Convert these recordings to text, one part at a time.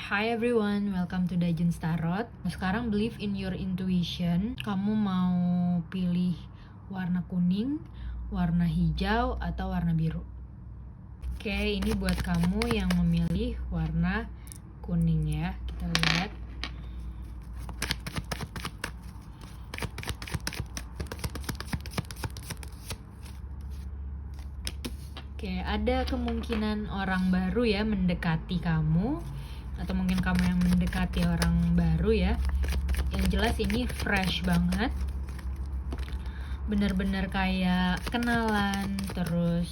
Hi everyone, welcome to Dajun's Tarot. Sekarang believe in your intuition. Kamu mau pilih warna kuning, warna hijau, atau warna biru? Oke, ini buat kamu yang memilih warna kuning ya. Kita lihat. Oke, ada kemungkinan orang baru ya mendekati kamu, atau mungkin kamu yang mendekati orang baru ya. Yang jelas ini fresh banget, bener-bener kayak kenalan, terus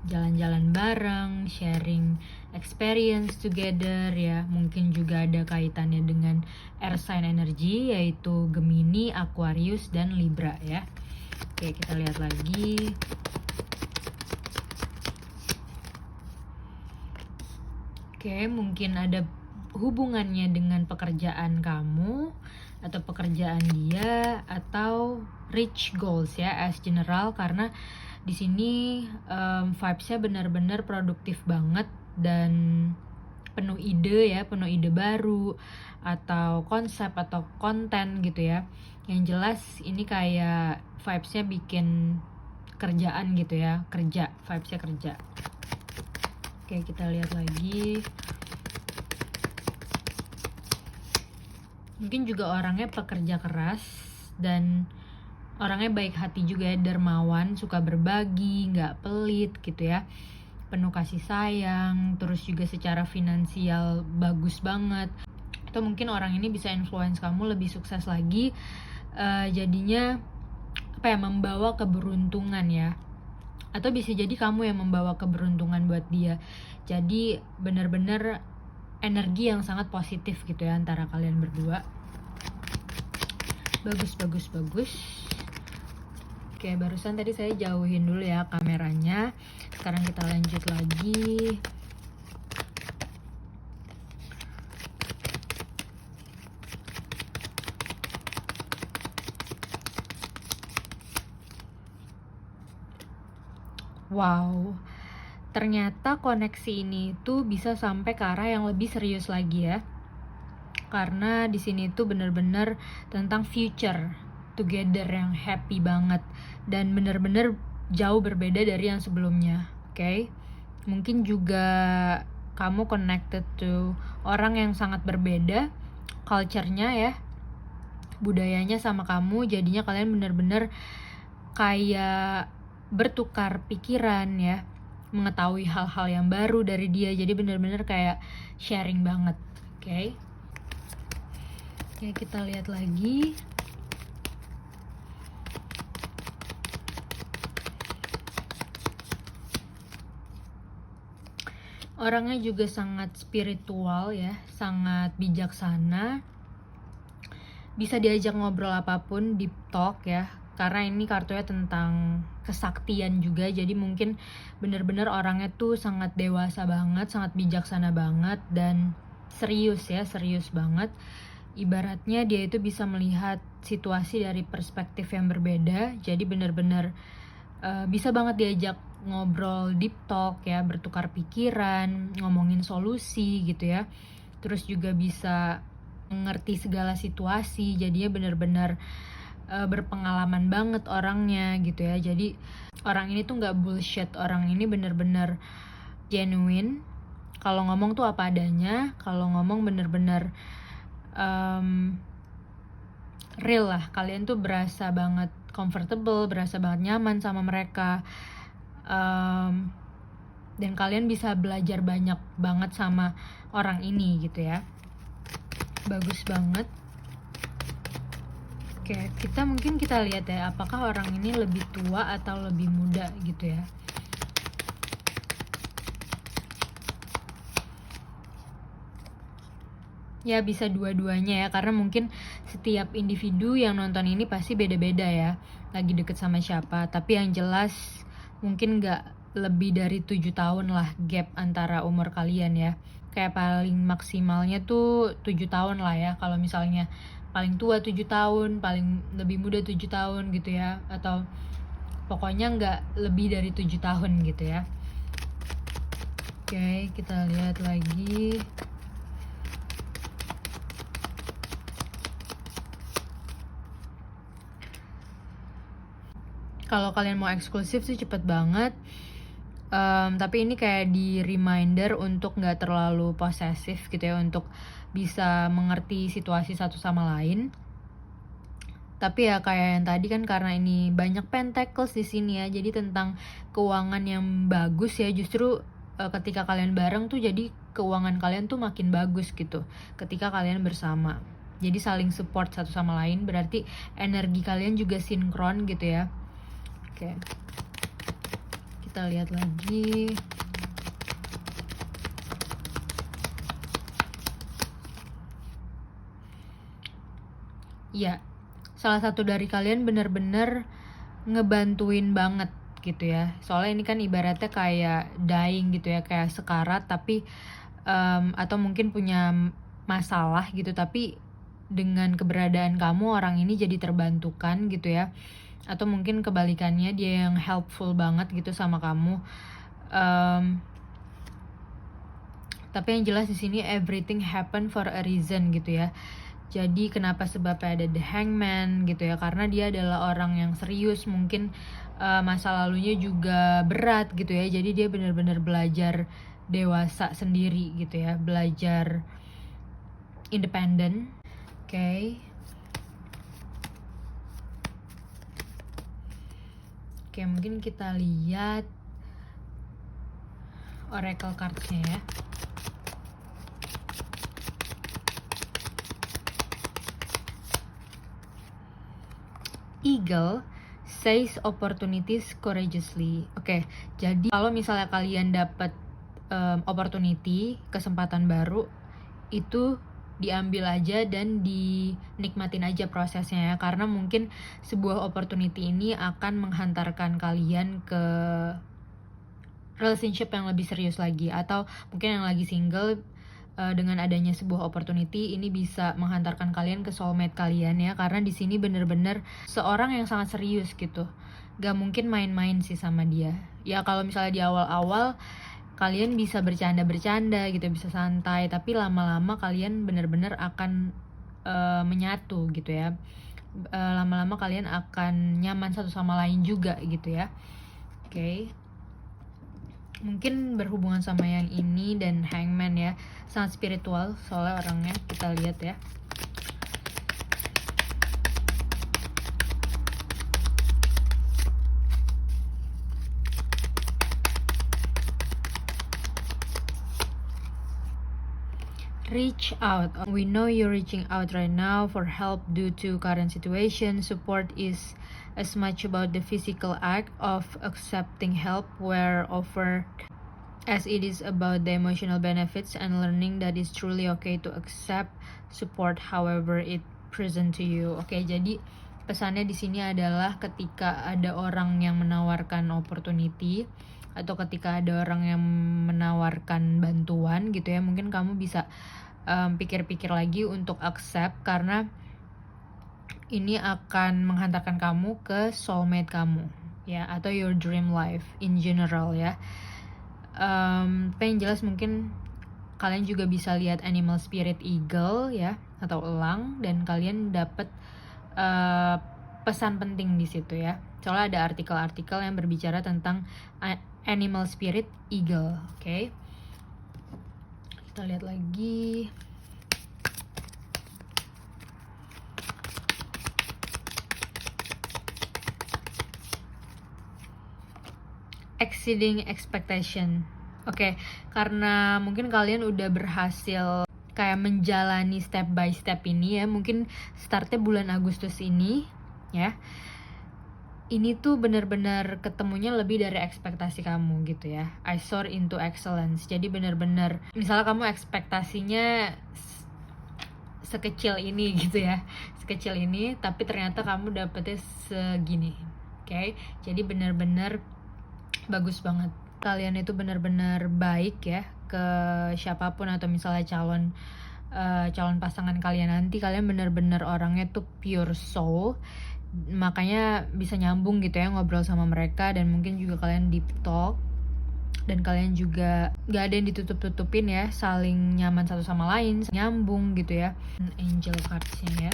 jalan-jalan bareng, sharing experience together ya. Mungkin juga ada kaitannya dengan air sign energy, yaitu Gemini, Aquarius, dan Libra ya. Oke, kita lihat lagi. Oke, mungkin ada hubungannya dengan pekerjaan kamu atau pekerjaan dia, atau reach goals ya as general, karena di sini vibes-nya benar-benar produktif banget dan penuh ide ya, penuh ide baru atau konsep atau konten gitu ya. Yang jelas ini kayak vibes-nya bikin kerjaan gitu ya, vibes-nya kerja. Oke, kita lihat lagi. Mungkin juga orangnya pekerja keras dan orangnya baik hati juga ya, dermawan, suka berbagi, nggak pelit gitu ya, penuh kasih sayang, terus juga secara finansial bagus banget. Atau mungkin orang ini bisa influence kamu lebih sukses lagi, jadinya membawa keberuntungan ya. Atau bisa jadi kamu yang membawa keberuntungan buat dia. Jadi benar-benar energi yang sangat positif gitu ya antara kalian berdua. Bagus. Oke, barusan tadi saya jauhin dulu ya kameranya. Sekarang kita lanjut lagi. Wow, ternyata koneksi ini tuh bisa sampai ke arah yang lebih serius lagi ya. Karena di sini tuh bener-bener tentang future together yang happy banget dan bener-bener jauh berbeda dari yang sebelumnya. Oke? Mungkin juga kamu connected to orang yang sangat berbeda culture-nya ya, budayanya sama kamu, jadinya kalian bener-bener kayak bertukar pikiran ya, mengetahui hal-hal yang baru dari dia, jadi bener-bener kayak sharing banget. Oke, kita lihat lagi. Orangnya juga sangat spiritual ya, sangat bijaksana, bisa diajak ngobrol apapun, deep talk ya, karena ini kartunya tentang kesaktian juga. Jadi mungkin bener-bener orangnya tuh sangat dewasa banget, sangat bijaksana banget, dan serius banget. Ibaratnya dia itu bisa melihat situasi dari perspektif yang berbeda. Jadi bener-bener bisa banget diajak ngobrol, deep talk ya, bertukar pikiran, ngomongin solusi gitu ya. Terus juga bisa mengerti segala situasi, jadinya bener-bener berpengalaman banget orangnya gitu ya. Jadi orang ini tuh nggak bullshit, orang ini bener-bener genuine. Kalau ngomong tuh apa adanya, kalau ngomong bener-bener real lah. Kalian tuh berasa banget comfortable, berasa banget nyaman sama mereka, dan kalian bisa belajar banyak banget sama orang ini gitu ya. Bagus banget. Oke, kita lihat ya, apakah orang ini lebih tua atau lebih muda gitu ya. Ya bisa dua-duanya ya, karena mungkin setiap individu yang nonton ini pasti beda-beda ya, lagi deket sama siapa. Tapi yang jelas mungkin gak lebih dari 7 tahun lah gap antara umur kalian ya. Kayak paling maksimalnya tuh 7 tahun lah ya. Kalau misalnya paling tua 7 tahun, paling lebih muda 7 tahun gitu ya. Atau pokoknya gak lebih dari 7 tahun gitu ya. Oke, kita lihat lagi. Kalau kalian mau eksklusif sih cepet banget. Tapi ini kayak di reminder untuk nggak terlalu posesif gitu ya, untuk bisa mengerti situasi satu sama lain. Tapi ya kayak yang tadi kan, karena ini banyak pentacles di sini ya, jadi tentang keuangan yang bagus ya. Justru ketika kalian bareng tuh jadi keuangan kalian tuh makin bagus gitu ketika kalian bersama. Jadi saling support satu sama lain, berarti energi kalian juga sinkron gitu ya. Oke. Kita lihat lagi. Ya, salah satu dari kalian bener-bener ngebantuin banget gitu ya. Soalnya ini kan ibaratnya kayak dying gitu ya, kayak sekarat, tapi atau mungkin punya masalah gitu, tapi dengan keberadaan kamu orang ini jadi terbantukan gitu ya. Atau mungkin kebalikannya, dia yang helpful banget gitu sama kamu. Tapi yang jelas di sini everything happen for a reason gitu ya. Jadi kenapa sebabnya ada the hangman gitu ya, karena dia adalah orang yang serius, mungkin masa lalunya juga berat gitu ya. Jadi dia benar-benar belajar dewasa sendiri gitu ya, belajar independen. Oke. Oke, mungkin kita lihat oracle cards-nya ya. Eagle says opportunities courageously. Oke, jadi kalau misalnya kalian dapat opportunity, kesempatan baru, itu diambil aja dan dinikmatin aja prosesnya ya, karena mungkin sebuah opportunity ini akan menghantarkan kalian ke relationship yang lebih serius lagi, atau mungkin yang lagi single, dengan adanya sebuah opportunity ini bisa menghantarkan kalian ke soulmate kalian ya, karena di sini bener-bener seorang yang sangat serius gitu, gak mungkin main-main sih sama dia ya. Kalau misalnya di awal-awal kalian bisa bercanda-bercanda gitu, bisa santai, tapi lama-lama kalian bener-bener akan menyatu gitu ya. Lama-lama kalian akan nyaman satu sama lain juga gitu ya. Oke. Mungkin berhubungan sama yang ini dan hangman ya, sangat spiritual soalnya orangnya. Kita lihat ya. Reach out. We know you're reaching out right now for help due to current situation. Support is as much about the physical act of accepting help where offered as it is about the emotional benefits and learning that it's truly okay to accept support however it present to you. Oke, jadi pesannya di sini adalah ketika ada orang yang menawarkan opportunity atau ketika ada orang yang menawarkan bantuan gitu ya, mungkin kamu bisa pikir-pikir lagi untuk accept, karena ini akan menghantarkan kamu ke soulmate kamu ya, atau your dream life in general ya. Tapi yang jelas mungkin kalian juga bisa lihat animal spirit eagle ya, atau elang, dan kalian dapat pesan penting di situ ya. Soalnya ada artikel-artikel yang berbicara tentang animal spirit eagle. Oke. Kita lihat lagi. Exceeding expectation. Oke, karena mungkin kalian udah berhasil kayak menjalani step by step ini ya. Mungkin startnya bulan Agustus ini ya. Ini tuh benar-benar ketemunya lebih dari ekspektasi kamu gitu ya. I soar into excellence. Jadi benar-benar, misalnya kamu ekspektasinya sekecil ini gitu ya, sekecil ini, tapi ternyata kamu dapetnya segini. Oke, jadi benar-benar bagus banget. Kalian itu benar-benar baik ya ke siapapun, atau misalnya calon pasangan kalian nanti, kalian benar-benar orangnya tuh pure soul, makanya bisa nyambung gitu ya ngobrol sama mereka, dan mungkin juga kalian deep talk, dan kalian juga gak ada yang ditutup-tutupin ya, saling nyaman satu sama lain, nyambung gitu ya. Angel cards-nya ya.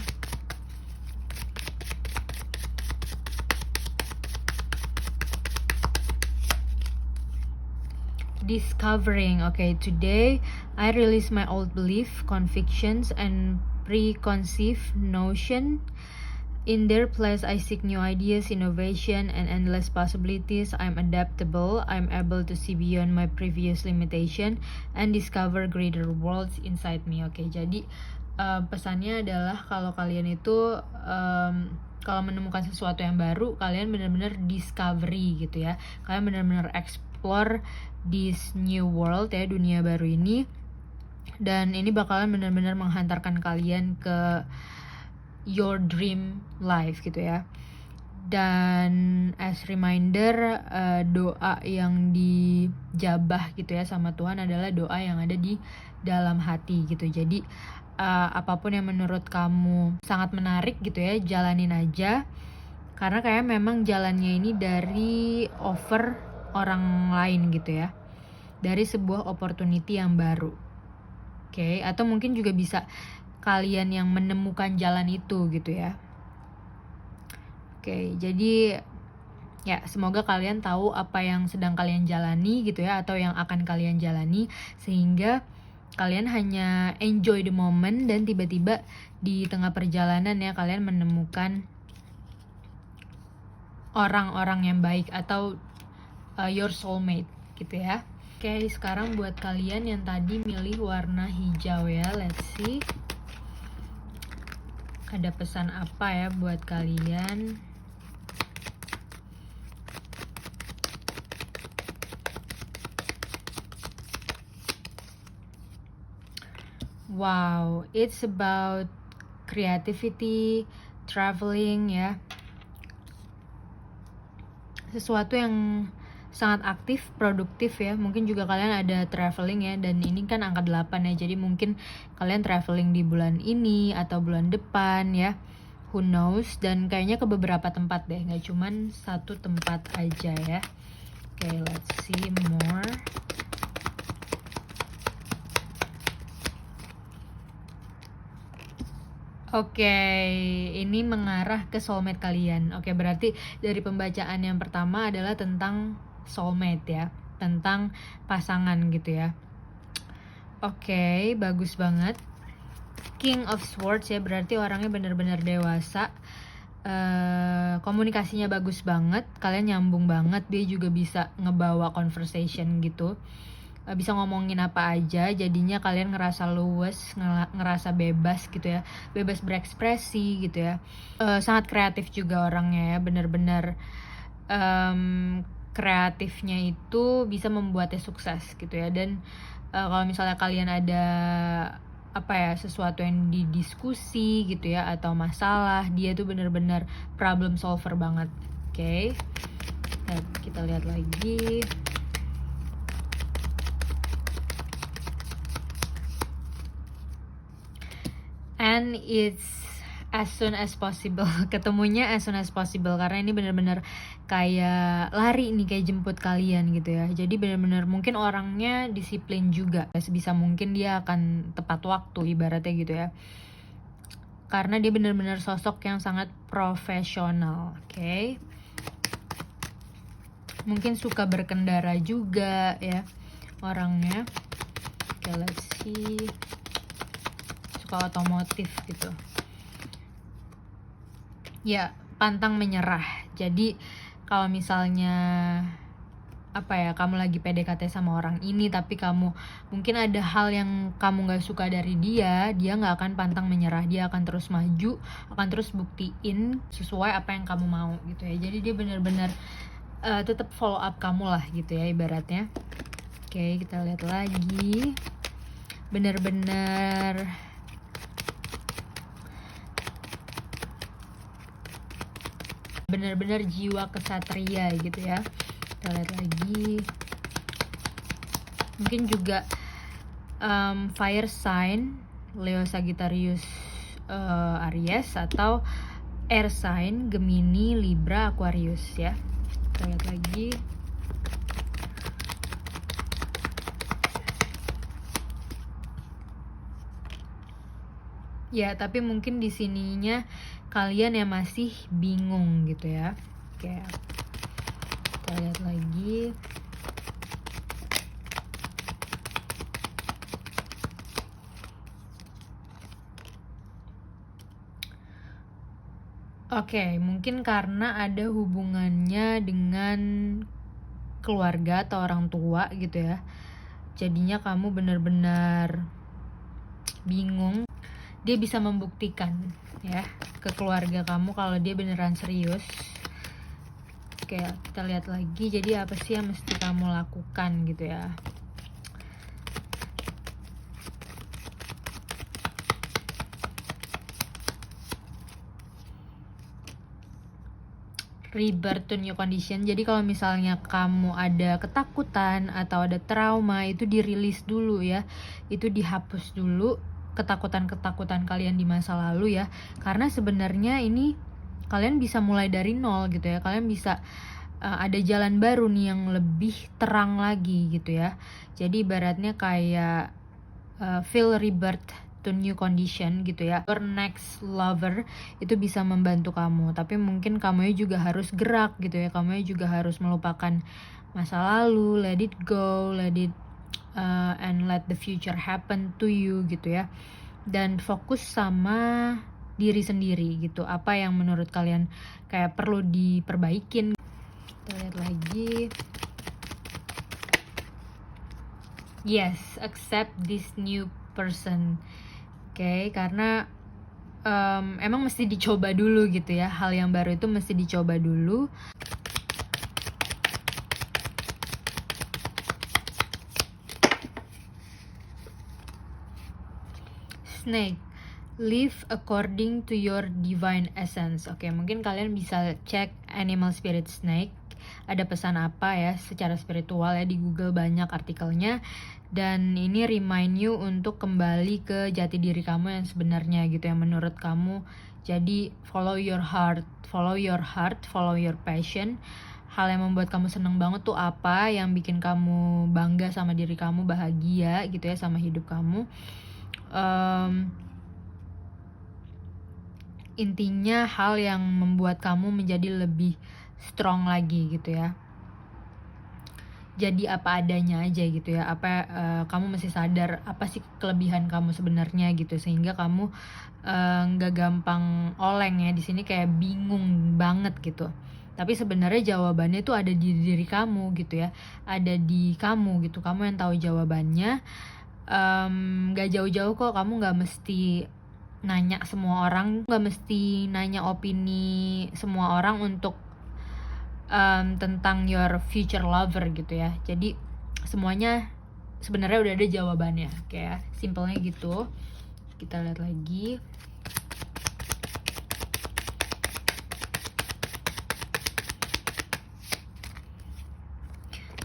discovering. Okay, today I release my old belief, convictions, and preconceived notion. In their place, I seek new ideas, innovation, and endless possibilities. I'm adaptable. I'm able to see beyond my previous limitation and discover greater worlds inside me. Oke, jadi pesannya adalah kalau kalian itu kalau menemukan sesuatu yang baru, kalian benar-benar discovery gitu ya. Kalian benar-benar explore this new world ya, dunia baru ini. Dan ini bakalan benar-benar menghantarkan kalian ke your dream life gitu ya. Dan as reminder, doa yang dijabah gitu ya sama Tuhan adalah doa yang ada di dalam hati gitu. Jadi apapun yang menurut kamu sangat menarik gitu ya, jalanin aja. Karena kayak memang jalannya ini dari offer orang lain gitu ya, dari sebuah opportunity yang baru. Oke, atau mungkin juga bisa kalian yang menemukan jalan itu gitu ya. Oke, jadi ya semoga kalian tahu apa yang sedang kalian jalani gitu ya, atau yang akan kalian jalani, sehingga kalian hanya enjoy the moment dan tiba-tiba di tengah perjalanan ya kalian menemukan orang-orang yang baik atau your soulmate gitu ya. Oke, sekarang buat kalian yang tadi milih warna hijau ya, let's see ada pesan apa ya buat kalian. Wow, it's about creativity, traveling ya. Sesuatu yang sangat aktif, produktif ya. Mungkin juga kalian ada traveling ya, dan ini kan angka 8 ya. Jadi mungkin kalian traveling di bulan ini atau bulan depan ya. Who knows? Dan kayaknya ke beberapa tempat deh, nggak cuman satu tempat aja ya. Okay, let's see more. Oke, ini mengarah ke soulmate kalian. Oke, berarti dari pembacaan yang pertama adalah tentang soulmate ya, tentang pasangan gitu ya. Oke, bagus banget. King of Swords ya, berarti orangnya benar-benar dewasa. Komunikasinya bagus banget, kalian nyambung banget, dia juga bisa ngebawa conversation gitu. Bisa ngomongin apa aja, jadinya kalian ngerasa luwes, ngerasa bebas gitu ya, bebas berekspresi gitu ya. Sangat kreatif juga orangnya ya, bener-bener kreatifnya itu bisa membuatnya sukses gitu ya. Dan kalau misalnya kalian ada apa ya, sesuatu yang didiskusi gitu ya, atau masalah, dia tuh bener-bener problem solver banget. Oke, kita lihat lagi. And it's as soon as possible, ketemunya as soon as possible, karena ini benar-benar kayak lari nih, kayak jemput kalian gitu ya. Jadi benar-benar mungkin orangnya disiplin juga, sebisa mungkin dia akan tepat waktu ibaratnya gitu ya, karena dia benar-benar sosok yang sangat profesional. Oke. Mungkin suka berkendara juga ya orangnya. Oke, let's see. Suka otomotif gitu ya, pantang menyerah. Jadi kalau misalnya apa ya, kamu lagi PDKT sama orang ini, tapi kamu mungkin ada hal yang kamu gak suka dari dia gak akan pantang menyerah, dia akan terus maju, akan terus buktiin sesuai apa yang kamu mau gitu ya. Jadi dia benar-benar tetap follow up kamu lah gitu ya ibaratnya. Oke, kita lihat lagi. Benar-benar jiwa kesatria gitu ya. Kita lihat lagi. Mungkin juga fire sign, Leo, Sagittarius, Aries, atau air sign, Gemini, Libra, Aquarius ya. Kita lihat lagi. Ya, tapi mungkin di sininya kalian yang masih bingung gitu ya. Oke, kita lihat lagi. Oke, mungkin karena ada hubungannya dengan keluarga atau orang tua gitu ya. Jadinya kamu benar-benar bingung. Dia bisa membuktikan ya ke keluarga kamu kalau dia beneran serius. Oke, kita lihat lagi. Jadi apa sih yang mesti kamu lakukan gitu ya. Rebirth to new condition. Jadi kalau misalnya kamu ada ketakutan atau ada trauma, itu dirilis dulu ya. Itu dihapus dulu ketakutan-ketakutan kalian di masa lalu ya. Karena sebenarnya ini kalian bisa mulai dari nol gitu ya. Kalian bisa ada jalan baru nih yang lebih terang lagi gitu ya. Jadi ibaratnya kayak feel rebirth to new condition gitu ya. Your next lover itu bisa membantu kamu, tapi mungkin kamu juga harus gerak gitu ya. Kamu juga harus melupakan masa lalu, let it go, and let the future happen to you gitu ya. Dan fokus sama diri sendiri gitu. Apa yang menurut kalian kayak perlu diperbaikin. Kita lihat lagi. Yes, accept this new person. Oke, karena emang mesti dicoba dulu gitu ya. Hal yang baru itu mesti dicoba dulu. Snake, live according to your divine essence. Oke, mungkin kalian bisa cek animal spirit snake. Ada pesan apa ya secara spiritual ya, di Google banyak artikelnya. Dan ini remind you untuk kembali ke jati diri kamu yang sebenarnya gitu, yang menurut kamu. Jadi follow your heart, follow your passion. Hal yang membuat kamu seneng banget tuh apa, yang bikin kamu bangga sama diri kamu, bahagia gitu ya sama hidup kamu. Intinya hal yang membuat kamu menjadi lebih strong lagi gitu ya. Jadi apa adanya aja gitu ya. Kamu mesti sadar apa sih kelebihan kamu sebenarnya gitu, sehingga kamu nggak gampang oleng ya di sini, kayak bingung banget gitu. Tapi sebenarnya jawabannya itu ada di diri kamu gitu ya, ada di kamu gitu. Kamu yang tahu jawabannya. Nggak jauh-jauh kok, kamu nggak mesti nanya semua orang, nggak mesti nanya opini semua orang untuk tentang your future lover gitu ya. Jadi semuanya sebenarnya udah ada jawabannya, kayak simpelnya gitu. Kita lihat lagi.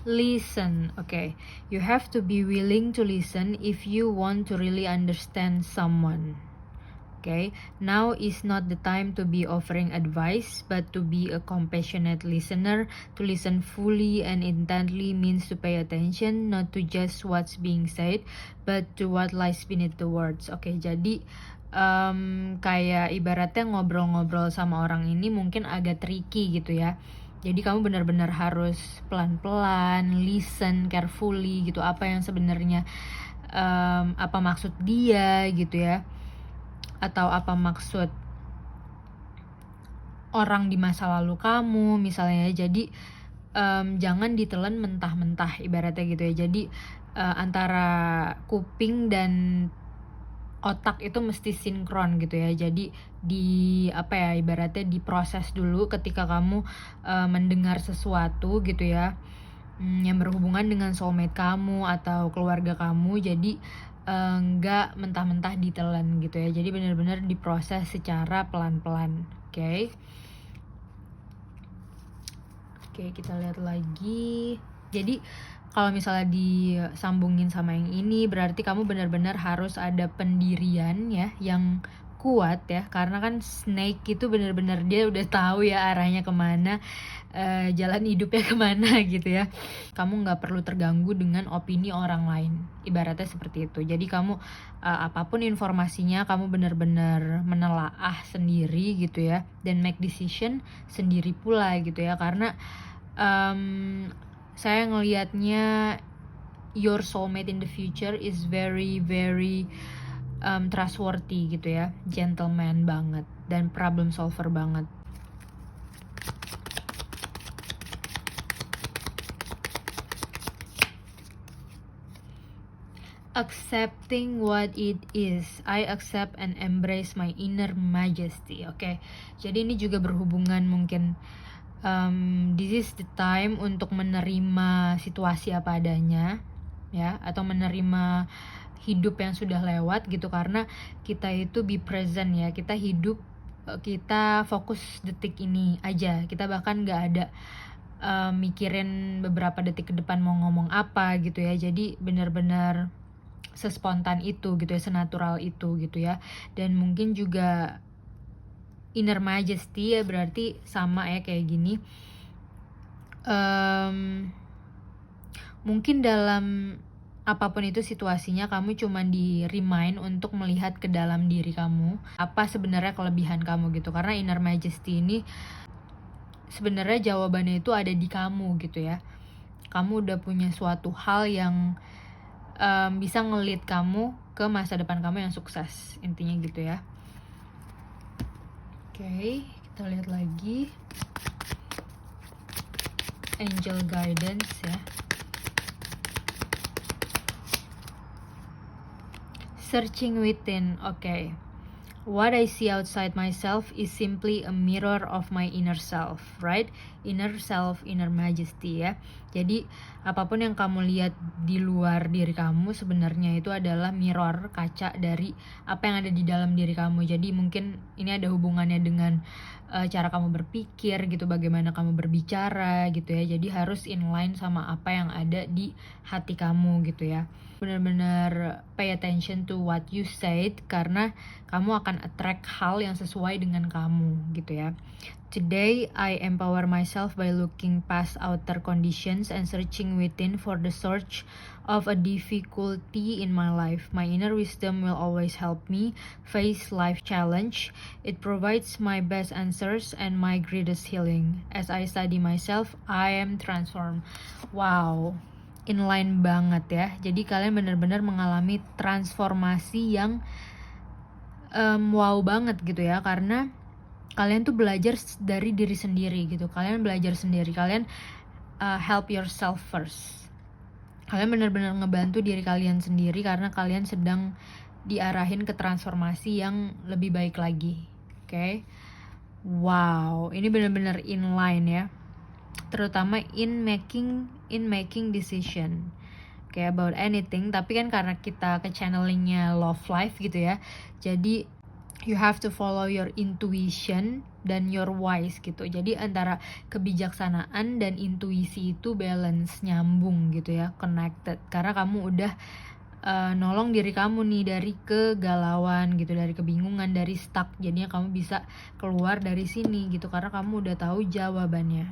Listen, okay. You have to be willing to listen if you want to really understand someone. Okay, now is not the time to be offering advice, but to be a compassionate listener. To listen fully and intently means to pay attention, not to just what's being said, but to what lies beneath the words. Okay, jadi kayak ibaratnya ngobrol-ngobrol sama orang ini mungkin agak tricky gitu ya. Jadi kamu benar-benar harus pelan-pelan, listen carefully gitu, apa yang sebenarnya apa maksud dia gitu ya, atau apa maksud orang di masa lalu kamu misalnya. Jadi jangan ditelan mentah-mentah ibaratnya gitu ya. Jadi antara kuping dan otak itu mesti sinkron gitu ya. Jadi ibaratnya diproses dulu ketika kamu mendengar sesuatu gitu ya, yang berhubungan dengan soulmate kamu atau keluarga kamu. Jadi nggak mentah-mentah ditelan gitu ya. Jadi benar-benar diproses secara pelan-pelan. Oke, kita lihat lagi. Jadi kalau misalnya disambungin sama yang ini, berarti kamu benar-benar harus ada pendirian ya yang kuat ya, karena kan snake itu benar-benar dia udah tahu ya arahnya kemana, jalan hidupnya kemana gitu ya. Kamu nggak perlu terganggu dengan opini orang lain, ibaratnya seperti itu. Jadi kamu apapun informasinya, kamu benar-benar menelaah sendiri gitu ya, dan make decision sendiri pula gitu ya. Karena saya ngelihatnya your soulmate in the future is very very trustworthy gitu ya, gentleman banget dan problem solver banget. accepting what it is. I accept and embrace my inner majesty. Oke, jadi ini juga berhubungan mungkin this is the time untuk menerima situasi apa adanya, ya, atau menerima hidup yang sudah lewat gitu, karena kita itu be present ya, kita hidup, kita fokus detik ini aja, kita bahkan nggak ada mikirin beberapa detik ke depan mau ngomong apa gitu ya. Jadi benar-benar sespontan itu gitu ya, senatural itu gitu ya. Dan mungkin juga inner majesty ya, berarti sama ya kayak gini. Mungkin dalam apapun itu situasinya, kamu cuman di remind untuk melihat ke dalam diri kamu, apa sebenarnya kelebihan kamu gitu. Karena inner majesty ini sebenarnya jawabannya itu ada di kamu gitu ya. Kamu udah punya suatu hal yang bisa nge-lead kamu ke masa depan kamu yang sukses, intinya gitu ya. Oke, kita lihat lagi angel guidance ya. Searching within. Okay. What I see outside myself is simply a mirror of my inner self, right? Inner self, inner majesty ya. Jadi apapun yang kamu lihat di luar diri kamu sebenarnya itu adalah mirror, kaca dari apa yang ada di dalam diri kamu. Jadi mungkin ini ada hubungannya dengan cara kamu berpikir gitu, bagaimana kamu berbicara gitu ya. Jadi harus inline sama apa yang ada di hati kamu gitu ya. Benar-benar pay attention to what you said, karena kamu akan attract hal yang sesuai dengan kamu gitu ya. Today I empower myself by looking past outer conditions and searching within for the source of a difficulty in my life. My inner wisdom will always help me face life challenge. It provides my best answers and my greatest healing. As I study myself, I am transformed. Wow, inline banget ya. Jadi kalian benar-benar mengalami transformasi yang wow banget gitu ya, karena kalian tuh belajar dari diri sendiri gitu. Kalian belajar sendiri, kalian help yourself first. Kalian benar-benar ngebantu diri kalian sendiri karena kalian sedang diarahin ke transformasi yang lebih baik lagi. Oke. Wow, ini benar-benar inline ya. Terutama in making decision. Kayak about anything, tapi kan karena kita ke channelingnya love life gitu ya, jadi you have to follow your intuition dan your wise gitu. Jadi antara kebijaksanaan dan intuisi itu balance, nyambung gitu ya, connected. Karena kamu udah nolong diri kamu nih dari kegalauan gitu, dari kebingungan, dari stuck. Jadinya kamu bisa keluar dari sini gitu, karena kamu udah tahu jawabannya.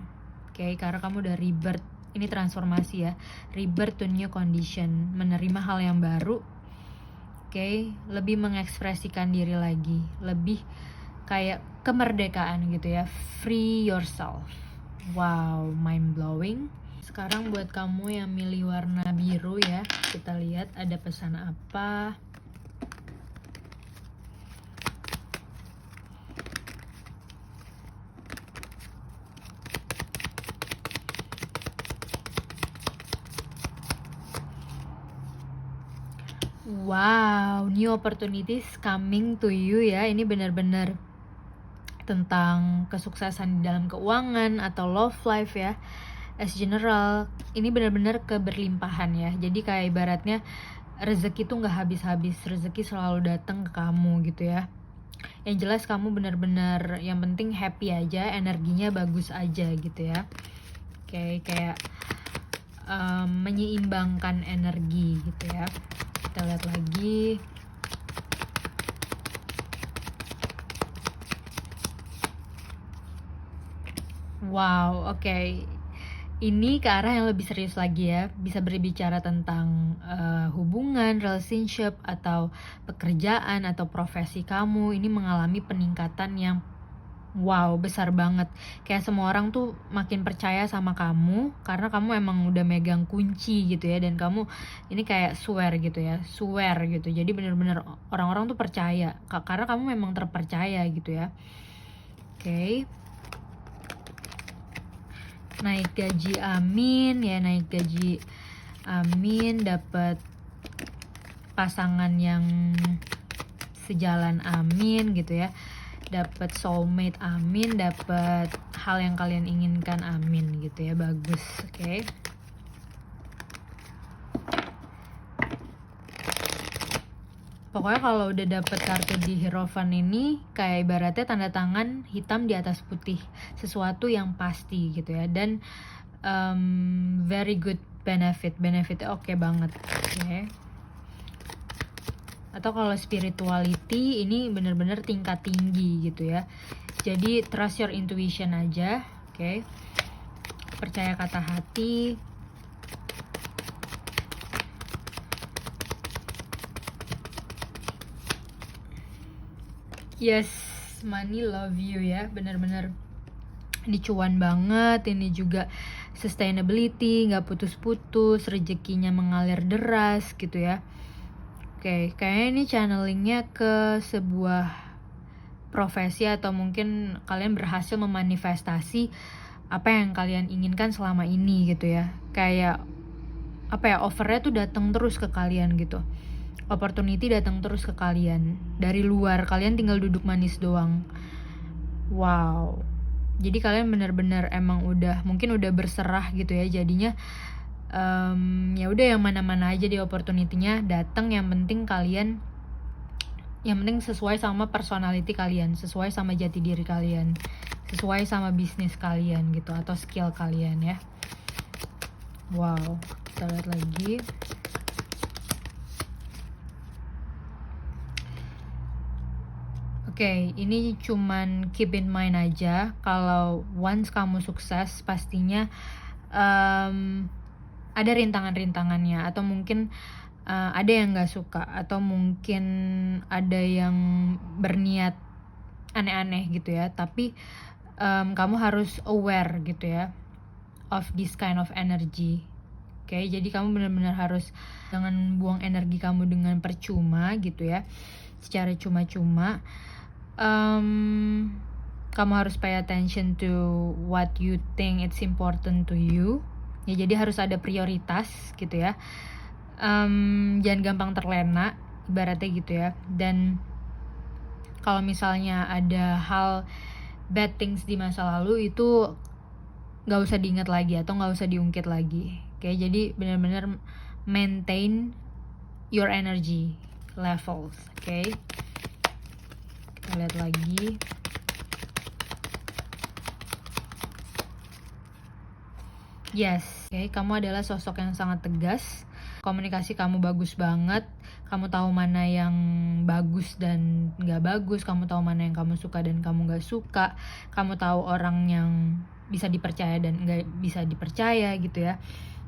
Oke, karena kamu udah rebirth. Ini transformasi ya, rebirth to new condition, menerima hal yang baru. Oke, lebih mengekspresikan diri lagi, lebih kayak kemerdekaan gitu ya, free yourself. Wow, mind blowing. Sekarang buat kamu yang milih warna biru ya, kita lihat ada pesan apa. Wow, new opportunities coming to you ya. Ini benar-benar tentang kesuksesan di dalam keuangan atau love life ya. As general, ini benar-benar keberlimpahan ya. Jadi kayak ibaratnya rezeki tuh nggak habis-habis, rezeki selalu datang ke kamu gitu ya. Yang jelas kamu benar-benar, yang penting happy aja, energinya bagus aja gitu ya. Oke, kayak menyeimbangkan energi gitu ya. Kita lihat lagi. Wow, oke. Ini ke arah yang lebih serius lagi ya. Bisa berbicara tentang hubungan, relationship, atau pekerjaan, atau profesi kamu. Ini mengalami peningkatan yang wow, besar banget. Kayak semua orang tuh makin percaya sama kamu karena kamu emang udah megang kunci gitu ya. Dan kamu ini kayak swear gitu ya, swear gitu. Jadi bener-bener orang-orang tuh percaya karena kamu memang terpercaya gitu ya. Oke. Naik gaji, amin ya, naik gaji, amin. Dapat pasangan yang sejalan, amin gitu ya. Dapat soulmate, amin. Dapat hal yang kalian inginkan, amin gitu ya. Bagus, oke. Pokoknya kalau udah dapet kartu di Hierophant ini kayak ibaratnya tanda tangan hitam di atas putih, sesuatu yang pasti gitu ya. Dan very good benefitnya oke banget, oke. Atau kalau spirituality ini bener-bener tingkat tinggi gitu ya. Jadi trust your intuition aja, oke. Percaya kata hati. Yes, money love you ya, bener-bener ini cuan banget. Ini juga sustainability, nggak putus-putus, rezekinya mengalir deras gitu ya. Oke, kayaknya ini channelingnya ke sebuah profesi atau mungkin kalian berhasil memanifestasi apa yang kalian inginkan selama ini gitu ya. Kayak apa ya, offernya tuh datang terus ke kalian gitu. Opportunity datang terus ke kalian dari luar, kalian tinggal duduk manis doang. Wow. Jadi kalian benar-benar emang mungkin udah berserah gitu ya. Jadinya ya udah yang mana-mana aja di opportunity-nya datang, yang penting sesuai sama personality kalian, sesuai sama jati diri kalian, sesuai sama bisnis kalian gitu atau skill kalian ya. Wow, kita lihat lagi. Oke, ini cuman keep in mind aja kalau once kamu sukses pastinya ada rintangan-rintangannya, atau mungkin ada yang nggak suka, atau mungkin ada yang berniat aneh-aneh gitu ya. Tapi kamu harus aware gitu ya of this kind of energy. Oke, jadi kamu benar-benar harus jangan buang energi kamu dengan percuma gitu ya, secara cuma-cuma. Kamu harus pay attention to what you think it's important to you. Ya, jadi harus ada prioritas gitu ya. Jangan gampang terlena ibaratnya gitu ya. Dan kalau misalnya ada hal bad things di masa lalu itu gak usah diingat lagi atau gak usah diungkit lagi. Oke, jadi benar-benar maintain your energy levels. Oke, kita lihat lagi. Yes, oke, kamu adalah sosok yang sangat tegas. Komunikasi kamu bagus banget. Kamu tahu mana yang bagus dan nggak bagus. Kamu tahu mana yang kamu suka dan kamu nggak suka. Kamu tahu orang yang bisa dipercaya dan nggak bisa dipercaya gitu ya.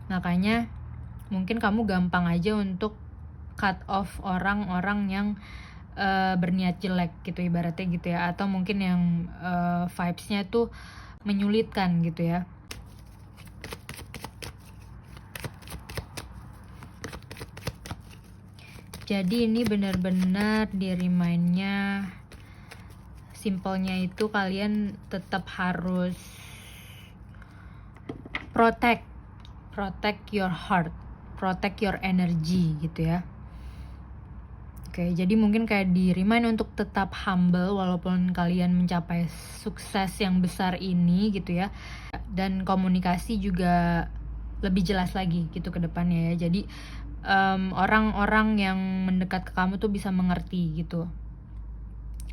Makanya mungkin kamu gampang aja untuk cut off orang-orang yang berniat jelek gitu ibaratnya gitu ya. Atau mungkin yang vibes-nya tuh menyulitkan gitu ya. Jadi ini benar-benar di remind-nya, simpelnya itu kalian tetap harus protect your heart, protect your energy gitu ya. Oke, jadi mungkin kayak di remind untuk tetap humble walaupun kalian mencapai sukses yang besar ini gitu ya. Dan komunikasi juga lebih jelas lagi gitu ke depannya ya. Jadi orang-orang yang mendekat ke kamu tuh bisa mengerti gitu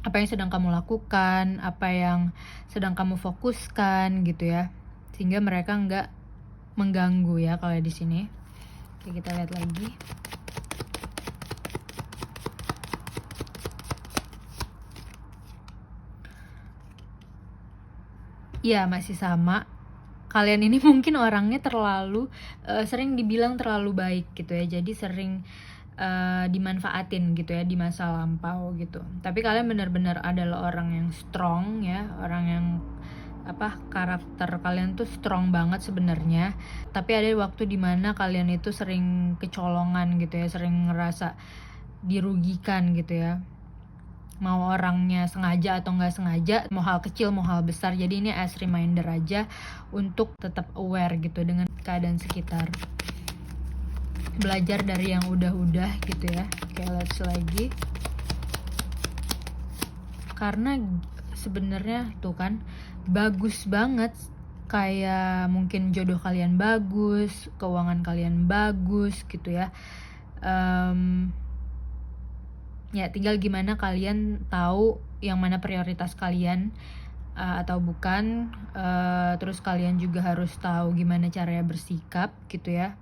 apa yang sedang kamu lakukan, apa yang sedang kamu fokuskan gitu ya, sehingga mereka nggak mengganggu ya kalau di sini. Oke, kita lihat lagi. Ya, masih sama. Kalian ini mungkin orangnya terlalu sering dibilang terlalu baik gitu ya, jadi sering dimanfaatin gitu ya di masa lampau gitu. Tapi kalian benar-benar adalah orang yang strong ya, orang yang karakter kalian tuh strong banget sebenarnya. Tapi ada waktu dimana kalian itu sering kecolongan gitu ya, sering ngerasa dirugikan gitu ya. Mau orangnya sengaja atau nggak sengaja, mau hal kecil mau hal besar. Jadi ini as reminder aja untuk tetap aware gitu dengan keadaan sekitar. belajar dari yang udah-udah gitu ya. Oke, let's lagi. Karena sebenarnya tuh kan bagus banget, kayak mungkin jodoh kalian bagus, keuangan kalian bagus gitu ya. Ya tinggal gimana kalian tahu yang mana prioritas kalian atau bukan. Terus kalian juga harus tahu gimana caranya bersikap gitu ya.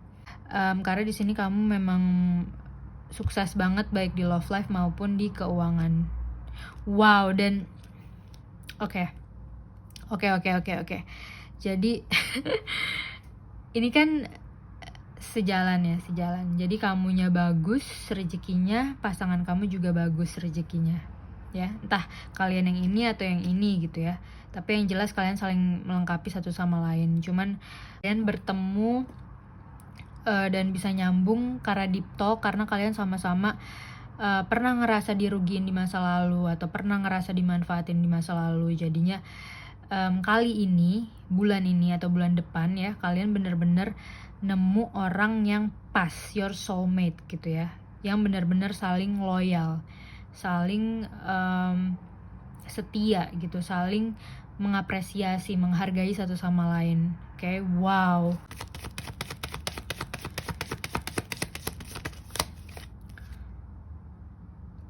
Karena di sini kamu memang sukses banget baik di love life maupun di keuangan. Wow, dan oke. Jadi ini kan sejalan. Jadi kamunya bagus rezekinya, pasangan kamu juga bagus rezekinya. Ya, entah kalian yang ini atau yang ini gitu ya. Tapi yang jelas kalian saling melengkapi satu sama lain. Cuman kalian bertemu dan bisa nyambung karena deep talk, karena kalian sama-sama pernah ngerasa dirugiin di masa lalu atau pernah ngerasa dimanfaatin di masa lalu. Jadinya kali ini, bulan ini atau bulan depan ya, kalian bener-bener nemu orang yang pas, your soulmate gitu ya, yang bener-bener saling loyal, saling setia gitu, saling mengapresiasi, menghargai satu sama lain. Oke, wow.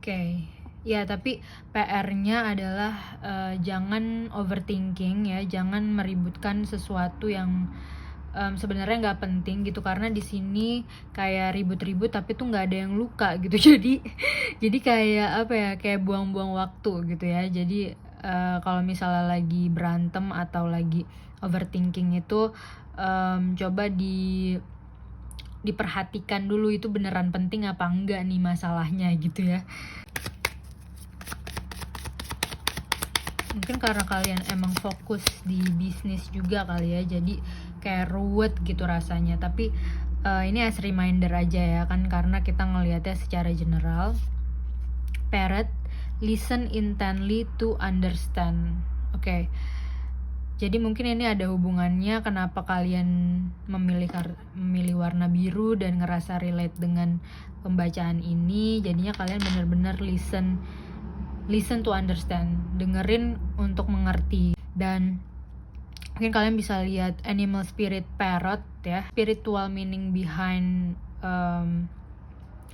Oke, ya tapi PR-nya adalah jangan overthinking ya, jangan meributkan sesuatu yang sebenarnya nggak penting gitu, karena di sini kayak ribut-ribut tapi tuh nggak ada yang luka gitu. Jadi kayak apa ya, kayak buang-buang waktu gitu ya. Jadi kalau misalnya lagi berantem atau lagi overthinking itu coba diperhatikan dulu, itu beneran penting apa enggak nih masalahnya gitu ya. Mungkin karena kalian emang fokus di bisnis juga kali ya, jadi kayak ruwet gitu rasanya. Tapi ini as reminder aja ya kan, karena kita ngelihatnya secara general. Parrot, listen intently to understand. Oke. Jadi mungkin ini ada hubungannya kenapa kalian memilih warna biru dan ngerasa relate dengan pembacaan ini. Jadinya kalian benar-benar listen to understand, dengerin untuk mengerti. Dan mungkin kalian bisa lihat animal spirit parrot ya, spiritual meaning behind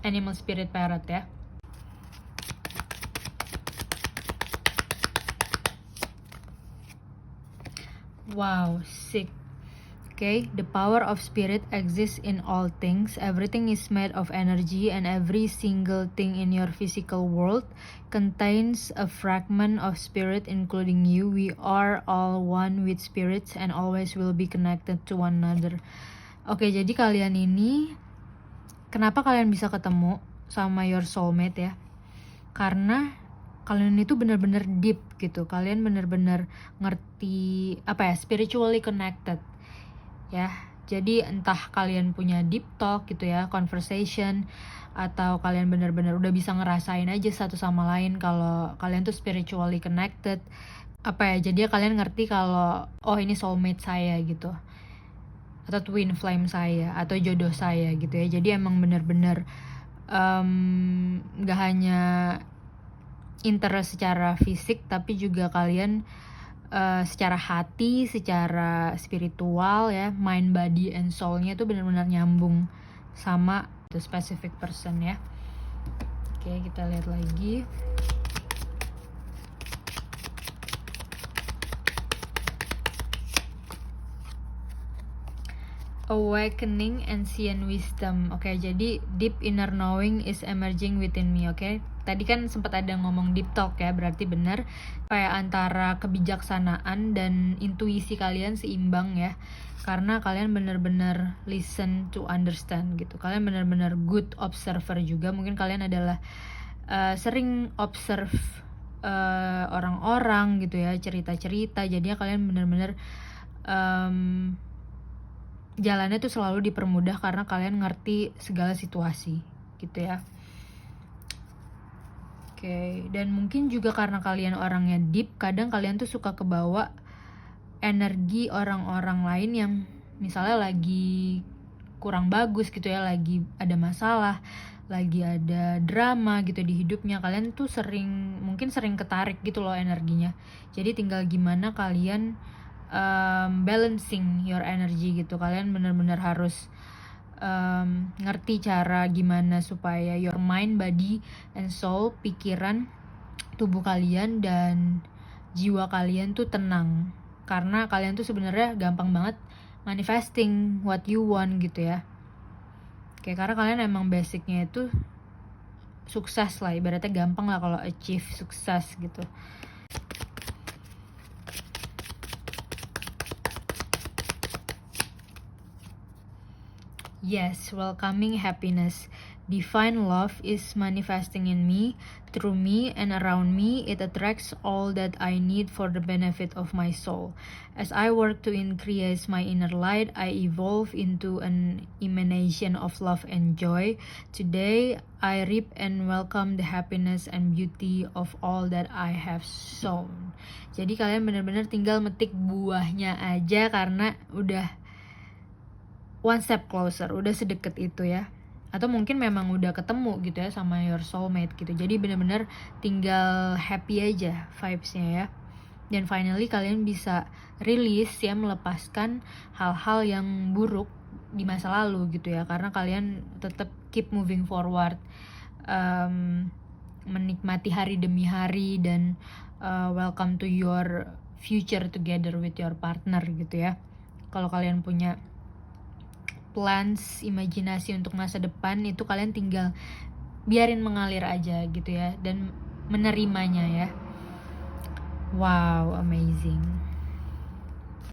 animal spirit parrot ya. Wow, sick. Okay, the power of spirit exists in all things. Everything is made of energy, and every single thing in your physical world contains a fragment of spirit, including you. We are all one with spirits and always will be connected to one another. Oke, jadi kalian ini, kenapa kalian bisa ketemu sama your soulmate ya? Karena kalian itu benar-benar deep gitu. Kalian benar-benar ngerti apa ya, spiritually connected. Ya, jadi entah kalian punya deep talk gitu ya, conversation, atau kalian benar-benar udah bisa ngerasain aja satu sama lain kalau kalian tuh spiritually connected. Apa ya, jadi kalian ngerti kalau oh ini soulmate saya gitu, atau twin flame saya, atau jodoh saya gitu ya. Jadi emang benar-benar gak hanya interest secara fisik, tapi juga kalian secara hati, secara spiritual ya, mind, body, and soul-nya tuh benar-benar nyambung sama the specific person ya. Oke, kita lihat lagi. Awakening ancient wisdom. Oke, jadi deep inner knowing is emerging within me. Oke, tadi kan sempat ada ngomong deep talk ya, berarti benar kayak antara kebijaksanaan dan intuisi kalian seimbang ya, karena kalian benar-benar listen to understand gitu. Kalian benar-benar good observer juga. Mungkin kalian adalah sering observe orang-orang gitu ya, cerita-cerita. Jadinya kalian benar-benar jalannya tuh selalu dipermudah karena kalian ngerti segala situasi gitu ya. Oke, dan mungkin juga karena kalian orangnya deep, kadang kalian tuh suka kebawa energi orang-orang lain yang misalnya lagi kurang bagus gitu ya, lagi ada masalah, lagi ada drama gitu di hidupnya, kalian tuh mungkin sering ketarik gitu loh energinya. Jadi tinggal gimana kalian balancing your energy gitu. Kalian benar-benar harus ngerti cara gimana supaya your mind, body, and soul, pikiran, tubuh kalian dan jiwa kalian tuh tenang. Karena kalian tuh sebenarnya gampang banget manifesting what you want gitu ya. Kayak karena kalian emang basicnya itu sukses lah, ibaratnya gampang lah kalau achieve sukses gitu. Yes, welcoming happiness. Divine love is manifesting in me, through me, and around me. It attracts all that I need for the benefit of my soul. As I work to increase my inner light, I evolve into an emanation of love and joy. Today, I reap and welcome the happiness and beauty of all that I have sown. Jadi kalian benar-benar tinggal metik buahnya aja karena udah one step closer, udah sedekat itu ya. Atau mungkin memang udah ketemu gitu ya sama your soulmate gitu. Jadi benar-benar tinggal happy aja vibes-nya ya. Dan finally kalian bisa release ya, melepaskan hal-hal yang buruk di masa lalu gitu ya. Karena kalian tetap keep moving forward, menikmati hari demi hari, dan welcome to your future together with your partner gitu ya. Kalau kalian punya plans, imajinasi untuk masa depan, itu kalian tinggal biarin mengalir aja gitu ya, dan menerimanya ya. Wow, amazing.